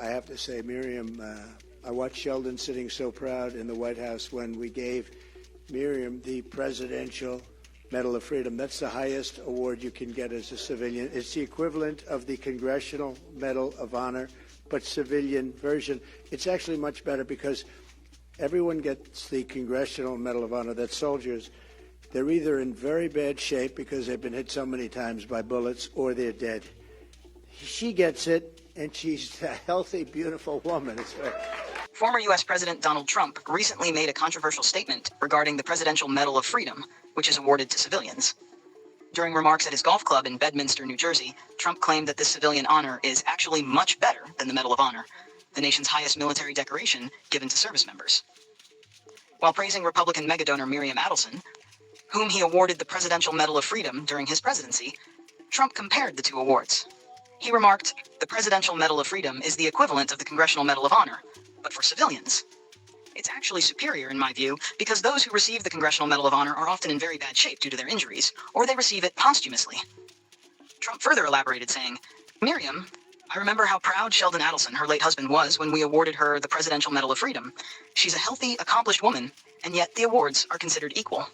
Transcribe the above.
I have to say, Miriam, I watched Sheldon sitting so proud in the White House when we gave Miriam the Presidential Medal of Freedom. That's the highest award you can get as a civilian. It's the equivalent of the Congressional Medal of Honor, but civilian version. It's actually much better because everyone gets the Congressional Medal of Honor. That's soldiers. They're either in very bad shape because they've been hit so many times by bullets, or they're dead. She gets it, and she's a healthy, beautiful woman. Former U.S. President Donald Trump recently made a controversial statement regarding the Presidential Medal of Freedom, which is awarded to civilians. During remarks at his golf club in Bedminster, New Jersey, Trump claimed that this civilian honor is actually much better than the Medal of Honor, the nation's highest military decoration given to service members. While praising Republican megadonor Miriam Adelson, whom he awarded the Presidential Medal of Freedom during his presidency, Trump compared the two awards. He remarked, "The Presidential Medal of Freedom is the equivalent of the Congressional Medal of Honor, but for civilians. It's actually superior, in my view, because those who receive the Congressional Medal of Honor are often in very bad shape due to their injuries, or they receive it posthumously." Trump further elaborated, saying, "Miriam, I remember how proud Sheldon Adelson, her late husband, was when we awarded her the Presidential Medal of Freedom. She's a healthy, accomplished woman, and yet the awards are considered equal."